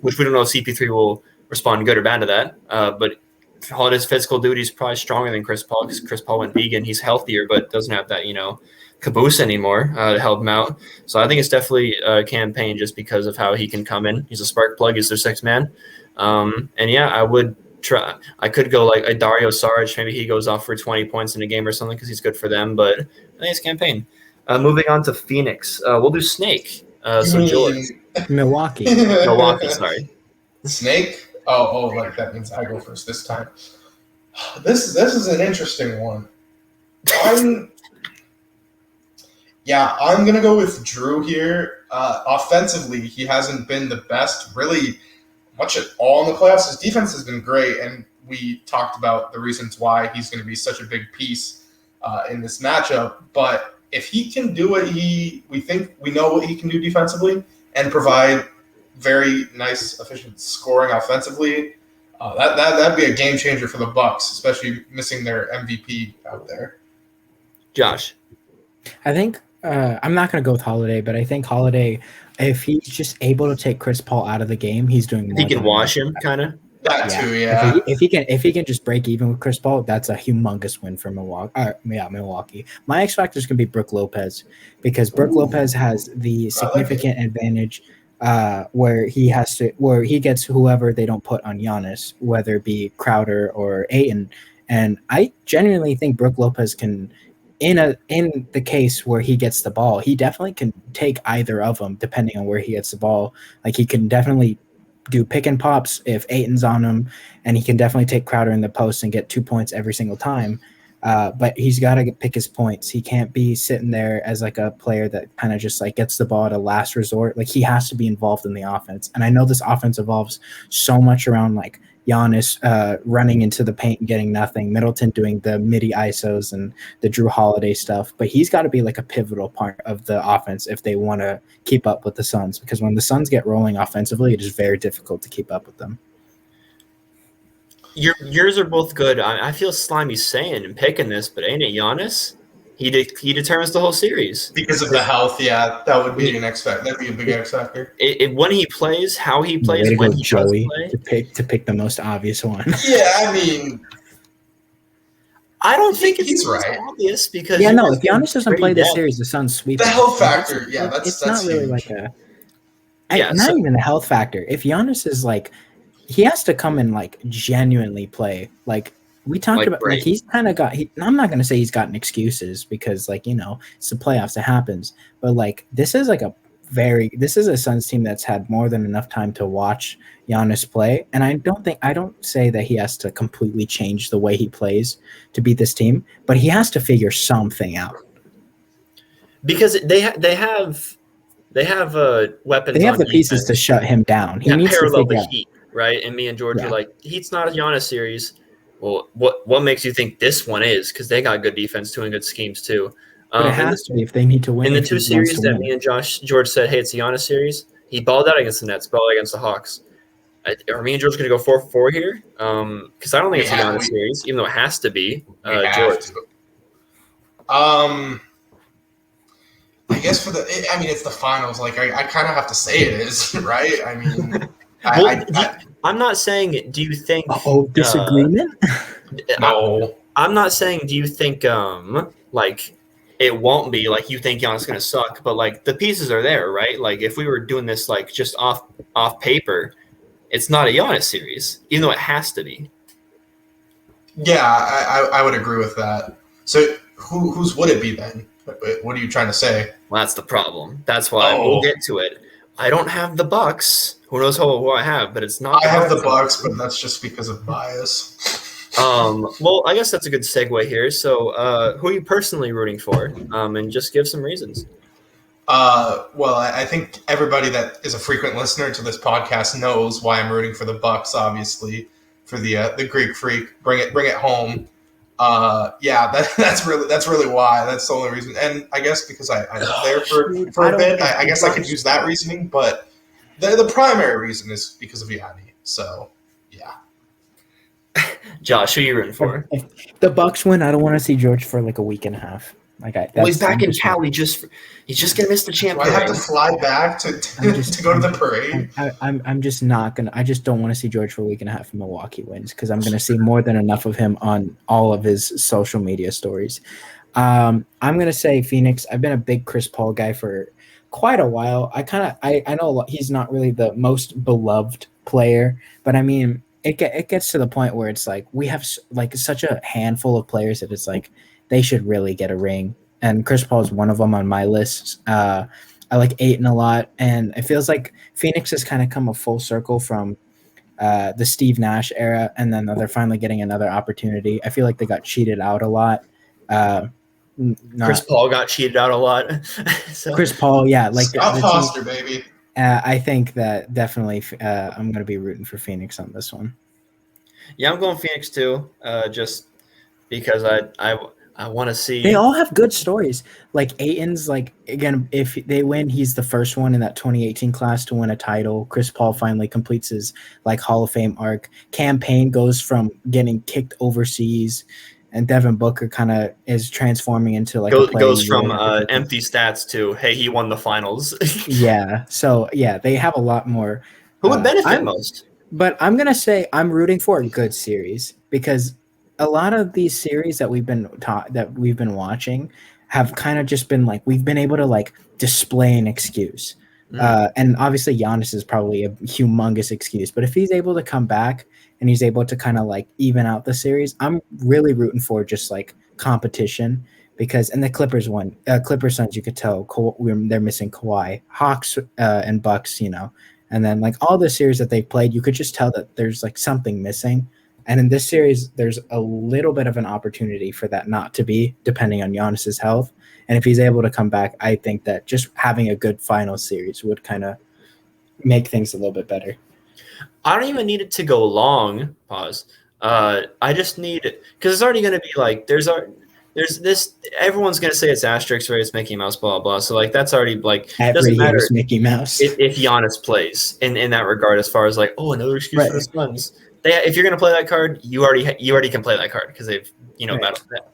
which we don't know if CP3 will respond good or bad to that. But Holiday's physical duty is probably stronger than Chris Paul because Chris Paul went vegan. He's healthier but doesn't have that, caboose anymore to help him out. So I think it's definitely a Campaign just because of how he can come in. He's a spark plug. He's their sixth man. And yeah, I would try. I could go like a Dario Saric. Maybe he goes off for 20 points in a game or something because he's good for them. But I think it's Campaign. Moving on to Phoenix, we'll do Snake. So George, Milwaukee. Sorry, Snake. Oh, like that means I go first this time. This is an interesting one. I'm gonna go with Drew here. Offensively, he hasn't been the best, really. Much at all in the playoffs. His defense has been great, and we talked about the reasons why he's going to be such a big piece in this matchup. But if he can do what we know what he can do defensively and provide very nice, efficient scoring offensively, that'd be a game changer for the Bucks, especially missing their MVP out there. Josh, I think I'm not going to go with Holiday, but I think Holiday, if he's just able to take Chris Paul out of the game, he's doing more. He can wash him, kind of. That too, yeah. If he can just break even with Chris Paul, that's a humongous win for Milwaukee. My X factor is going to be Brook Lopez because Brook Lopez has the significant advantage where he gets whoever they don't put on Giannis, whether it be Crowder or Ayton. And I genuinely think Brook Lopez can. In the case where he gets the ball, he definitely can take either of them depending on where he gets the ball. Like he can definitely do pick and pops if Ayton's on him, and he can definitely take Crowder in the post and get 2 points every single time. But he's got to pick his points. He can't be sitting there as like a player that kind of just like gets the ball at a last resort. Like he has to be involved in the offense. And I know this offense evolves so much around like Giannis running into the paint and getting nothing, Middleton doing the midi ISOs and the Drew Holiday stuff. But he's got to be like a pivotal part of the offense if they want to keep up with the Suns, because when the Suns get rolling offensively, it is very difficult to keep up with them. Yours are both good. I feel slimy saying and picking this, but ain't it Giannis? He determines the whole series because of the health. Yeah, that would be an X factor. That'd be a big X factor. When he plays, how he plays, when he Joey does play. to pick the most obvious one. Yeah, I mean, I don't think it's right. obvious because if Giannis doesn't play this series, the Suns sweep. The health factor, that's not really huge. like even the health factor. If Giannis is like, he has to come and like genuinely play like. We talked about like he's kind of got. I'm not going to say he's gotten excuses because it's the playoffs. It happens, but like this is a Suns team that's had more than enough time to watch Giannis play, and I don't say that he has to completely change the way he plays to beat this team, but he has to figure something out because they have weapons. They have the pieces to shut him down. He needs to figure out. Heat, right? And me and George are like, Heat's not a Giannis series. Well, what makes you think this one is? Because they got good defense too and good schemes too. But it has to be if they need to win. In the if two he wants series to that win. me and George said, hey, it's the Giannis series. He balled out against the Nets, balled out against the Hawks. Are me and George going to go 4-4 here? Because I don't think it's a Giannis series, even though it has to be. George. I guess it's the finals. Like I kind of have to say it is, right? I mean, I'm not saying. Do you think? Disagreement? No, I'm not saying. Do you think? Like it won't be like you think Giannis is going to suck, but like the pieces are there, right? Like if we were doing this like just off paper, it's not a Giannis series, even though it has to be. Yeah, I would agree with that. So whose would it be then? What are you trying to say? Well, that's the problem. That's why we'll get to it. I don't have the Bucks. Who knows who I have, but it's not. I have the Bucks, but that's just because of bias. Well, I guess that's a good segue here. So, who are you personally rooting for? And just give some reasons. Well, I think everybody that is a frequent listener to this podcast knows why I'm rooting for the Bucks. Obviously, for the Greek Freak, bring it home. That's really why. That's the only reason. And I guess because I lived there for a bit, I guess I could use that reasoning. But the primary reason is because of Giannis. So, yeah. Josh, who are you rooting for? If the Bucks win, I don't want to see George for like a week and a half. He's back in Cali. He's just gonna miss the champ. I have to fly back to go to the parade. I'm just not gonna. I just don't want to see George for a week and a half if Milwaukee wins because I'm gonna see more than enough of him on all of his social media stories. I'm gonna say Phoenix. I've been a big Chris Paul guy for quite a while. I know he's not really the most beloved player, but I mean it gets to the point where it's like we have like such a handful of players that it's like they should really get a ring. And Chris Paul is one of them on my list. I like Ayton a lot. And it feels like Phoenix has kind of come a full circle from the Steve Nash era. And then they're finally getting another opportunity. I feel like they got cheated out a lot. Chris Paul got cheated out a lot. So. Chris Paul, yeah. Like Scott Foster, baby. I think that definitely I'm going to be rooting for Phoenix on this one. Yeah, I'm going Phoenix too. Just because I want to see. They all have good stories. Like Ayton's, like again, if they win, he's the first one in that 2018 class to win a title. Chris Paul finally completes his like Hall of Fame arc. Cam Payne goes from getting kicked overseas, and Devin Booker kind of is transforming into like goes from empty stats to hey, he won the finals. Yeah. So yeah, they have a lot more. Who would benefit most? But I'm gonna say I'm rooting for a good series because a lot of these series that we've been watching have kind of just been like we've been able to like display an excuse. And obviously Giannis is probably a humongous excuse, but if he's able to come back and he's able to kind of like even out the series, I'm really rooting for just like competition because and the Clippers won. Clippers Suns, you could tell they're missing Kawhi. Hawks and Bucks, and then like all the series that they played, you could just tell that there's like something missing. And in this series, there's a little bit of an opportunity for that not to be, depending on Giannis's health. And if he's able to come back, I think that just having a good final series would kind of make things a little bit better. I don't even need it to go long. Pause. I just need it because it's already going to be like there's this. Everyone's going to say it's asterisk, right? It's Mickey Mouse, blah blah. So like that's already like it doesn't matter Mickey Mouse if Giannis plays in that regard. As far as like another excuse for the Suns. If you're going to play that card, you already can play that card because they've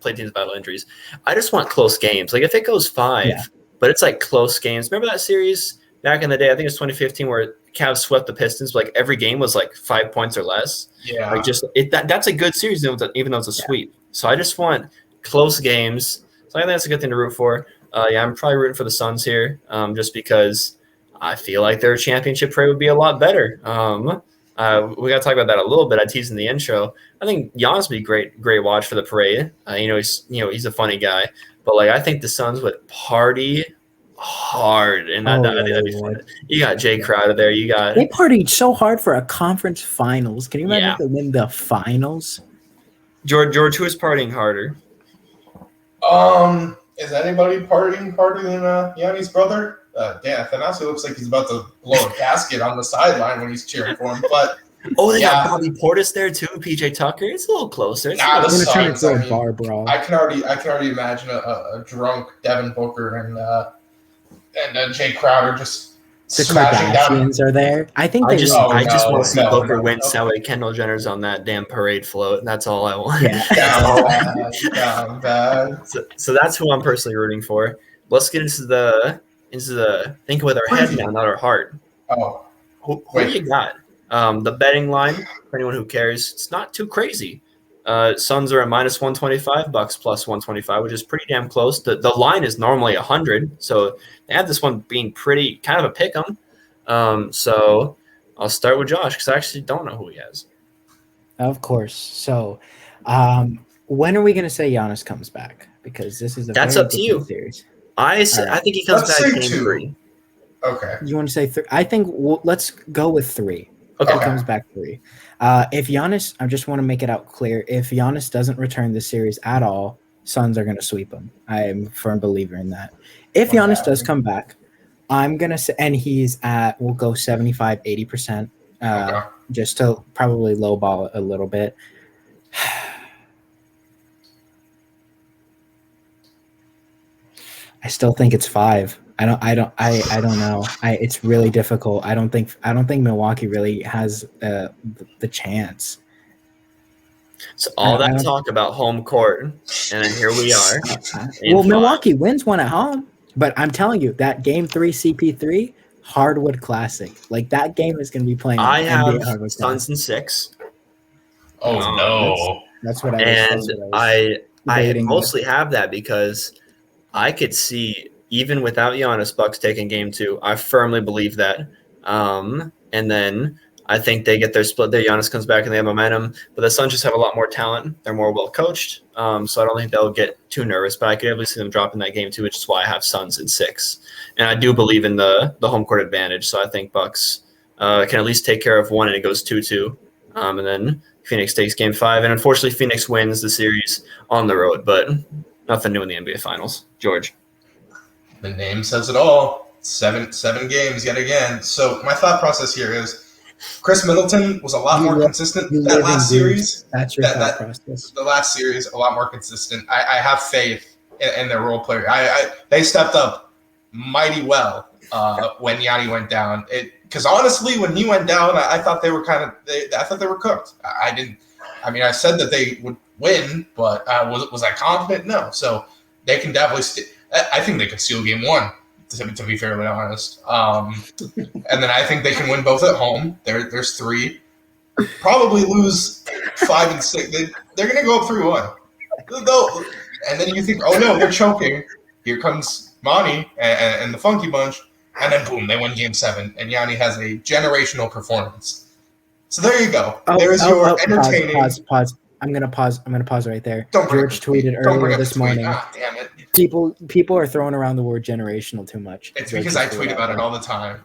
played teams battle injuries. I just want close games. Like if it goes 5, but it's like close games. Remember that series back in the day? I think it was 2015 where Cavs swept the Pistons. Like every game was like 5 points or less. Yeah, like that's a good series even though it's a sweep. So I just want close games. So I think that's a good thing to root for. I'm probably rooting for the Suns here, just because I feel like their championship parade would be a lot better. We got to talk about that a little bit. I teased in the intro. I think Giannis would be great watch for the parade. He's a funny guy, but like I think the Suns would party hard, and I think that'd be fun. You got Jay Crowder there. They partied so hard for a conference finals. Can you imagine if they win the finals? George, who is partying harder? Is anybody partying harder than Giannis' brother? Athanasi looks like he's about to blow a gasket on the sideline when he's cheering for him. But Oh, they got Yeah. Bobby Portis there too. PJ Tucker. It's a little closer. It's Nah, a the little- I'm gonna turn it Suns, into I a mean, bar brawl. I can already imagine a drunk Devin Booker and Jay Crowder just The smashing down. Kardashians are there. I think I they just, really I just no, want to see no, Booker no, win no. Sally Kendall Jenner's on that damn parade float. That's all I want. Yeah. Down bad. So that's who I'm personally rooting for. Let's get into the think with our head now, not our heart. Oh, Who Wait. you got? The betting line, for anyone who cares, it's not too crazy. Suns are at minus 125, Bucks plus 125, which is pretty damn close. The line is normally 100, so they have this one being pretty kind of a pick 'em. So I'll start with Josh because I actually don't know who he has. Of course. So, when are we going to say Giannis comes back? Because this is a That's very up to different you. series. I right. think he comes Let's back say game 2. 3. Okay. You want to say 3? I think let's go with 3. Okay. He comes back 3. If Giannis, I just want to make it out clear, if Giannis doesn't return this series at all, Suns are going to sweep him. I am a firm believer in that. If Giannis does come back, I'm going to say, and he's at, we'll go 75, 80%, Okay. just to probably lowball it a little bit. I still think it's 5. I don't know. It's really difficult. I don't think Milwaukee really has the chance. So all I that don't- talk about home court, and then here we are. Well, in Milwaukee wins one at home, but I'm telling you that Game 3 CP3 Hardwood Classic, like that game is going to be playing. I on have NBA Hardwood Suns Classic. in 6, Oh no. That's what I was. and that's what I I debating. mostly have that because I could see even without Giannis, Bucks taking game 2. I firmly believe that. And then I think they get their split there. Giannis comes back and they have momentum, but the Suns just have a lot more talent. They're more well coached, so I don't think they'll get too nervous. But I could definitely see them dropping that game 2, which is why I have Suns in 6. And I do believe in the home court advantage, so I think Bucks can at least take care of 1, and it goes 2-2, and then Phoenix takes game 5. And unfortunately, Phoenix wins the series on the road, but nothing new in the NBA Finals. George. The name says it all. Seven games yet again. So my thought process here is Chris Middleton was a lot more consistent that last series. That's your thought process. The last series, a lot more consistent. I have faith in their role player. They stepped up mighty well when Yanni went down. Because honestly, when he went down, I thought they were I thought they were cooked. I said that they would win, but was I confident? No. So they can definitely. I think they could steal game 1. To be fairly honest, and then I think they can win both at home. There's 3. Probably lose 5 and 6. They're going to go up 3-1. And then you think, oh no, they're choking. Here comes Monty and the Funky Bunch, and then boom, they win game 7, and Yanni has a generational performance. So there you go. There's your entertaining. Pause. I'm gonna pause right there. Don't bring George tweeted don't bring earlier up this the tweet. morning. Ah, damn it. People are throwing around the word generational too much. It's George because I just tweet threw about that it out. all the time.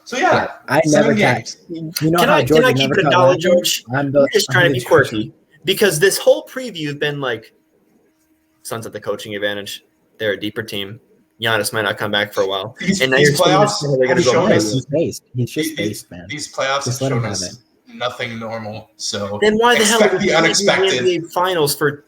So yeah, I 7 never games. You know Can how I George keep never it a cut dollar, laughing? George? I'm You're just trying to I'm be the- quirky because this whole preview has been like Suns at the coaching advantage. They're a deeper team. Giannis might not come back for a while. These And now you're playoffs saying they're going to have go shown play us- He's based. He's just These- based, man. These playoffs Just have let him shown have us nothing normal. So Then why the hell expect are we the doing unexpected. the NBA Finals for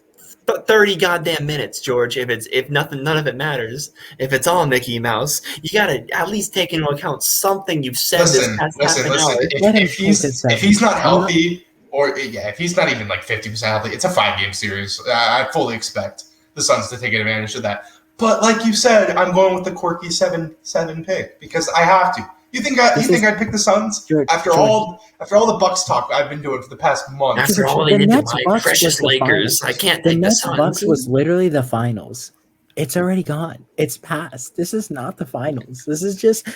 30 goddamn minutes, George? If none of it matters, if it's all Mickey Mouse, you got to at least take into account something you've said this past half an hour. If he's not healthy, if he's not even like 50% healthy, it's a 5-game series. I fully expect the Suns to take advantage of that. But like you said, I'm going with the quirky 7 pick because I have to. You think I'd pick the Suns after all the Bucks talk I've been doing for the past month? After all they did to my precious Lakers, I can't The take the Nets Suns. Bucks was literally the finals. It's already gone. It's past. This is not the finals. This is just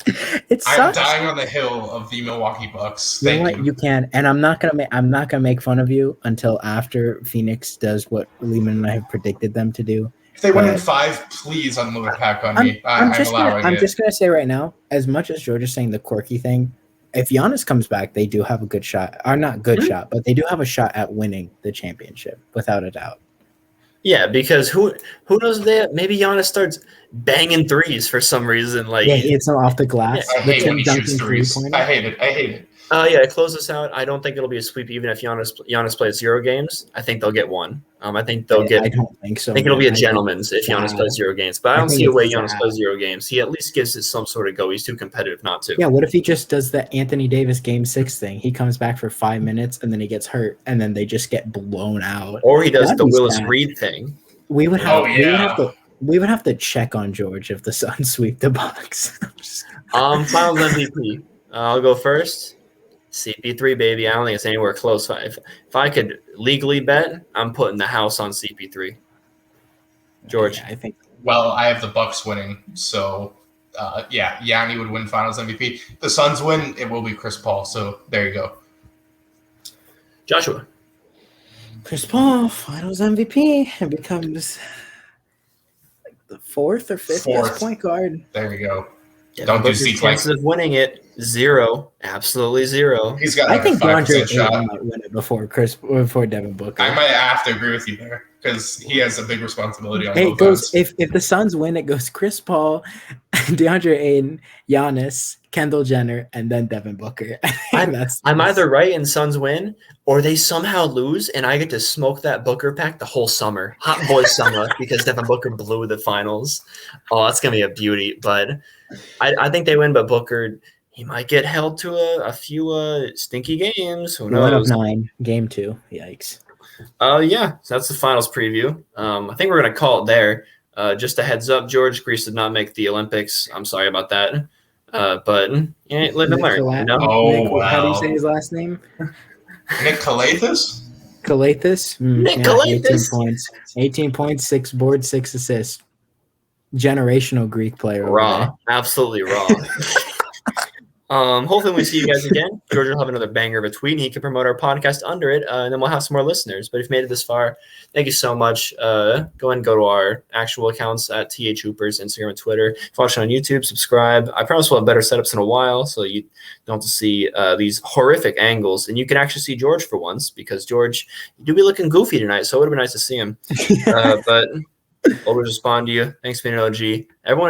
it I'm sucks. dying on the hill of the Milwaukee Bucks. You know Thank what? you. You can, and I'm not gonna make fun of you until after Phoenix does what Lehman and I have predicted them to do. If they win in 5, please unload a pack on me. I'm allowing I'm it. just gonna say right now, as much as George is saying the quirky thing, if Giannis comes back, they do have a good shot. Or not good shot, but they do have a shot at winning the championship, without a doubt. Yeah, because who knows that maybe Giannis starts banging threes for some reason. Like Yeah, he hits them off the glass. I The hate Tim when he Duncan shoots threes. three-pointer. I hate it. Yeah, close this out. I don't think it'll be a sweep even if Giannis plays 0 games. I think they'll get one. I think they'll get. I don't think so. I think it'll be a man. gentleman's if Giannis sad. plays 0 games. But I don't think see a it's way Giannis sad. plays 0 games. He at least gives it some sort of go. He's too competitive not to. Yeah, what if he just does the Anthony Davis Game 6 thing? He comes back for 5 minutes and then he gets hurt and then they just get blown out. Or he does That'd the be Willis sad. Reed thing. We would have. Oh, yeah. We would have to check on George if the Suns sweep the Bucks. Finals MVP. I'll go first. CP3, baby. I don't think it's anywhere close. If I could legally bet, I'm putting the house on CP3. George. Yeah, I think. Well, I have the Bucks winning, so Yanni would win Finals MVP. The Suns win, it will be Chris Paul. So there you go. Joshua. Chris Paul, Finals MVP, and becomes like the 4th or 5th best point guard. There you go. Yeah, Don't do Booker's seats chances of winning it 0, absolutely 0. He's got I like think a 5% DeAndre shot. Ayton might win it before Devin Booker. I might have to agree with you there because he has a big responsibility on It both goes ends. if the Suns win, it goes Chris Paul, DeAndre Ayton, Giannis, Kendall Jenner, and then Devin Booker. I'm either right and Suns win, or they somehow lose, and I get to smoke that Booker pack the whole summer. Hot boy summer, because Devin Booker blew the finals. Oh, that's going to be a beauty. But I think they win, but Booker, he might get held to a few stinky games. Who 1 of knows? 9, game 2. Yikes. Yeah, so that's the finals preview. I think we're going to call it there. Just a heads up, George, Greece did not make the Olympics. I'm sorry about that. But yeah, live and learn. You know? Oh, How do you wow. say his last name? Nick Calathis? Calathis? Nick 18 Calathis. points. 18 points, 6 boards, 6 assists. Generational Greek player over Raw, there. absolutely raw. Hopefully we see you guys again. George will have another banger of a tweet, and he can promote our podcast under it, and then we'll have some more listeners. But if you made it this far, thank you so much. Go ahead and go to our actual accounts at THHoopers, Instagram and Twitter. If you're watching on YouTube, subscribe. I promise we'll have better setups in a while, so you don't have to see these horrific angles. And you can actually see George for once, because George, you do be looking goofy tonight, so it would have been nice to see him. But always respond to you. Thanks for being an OG. Everyone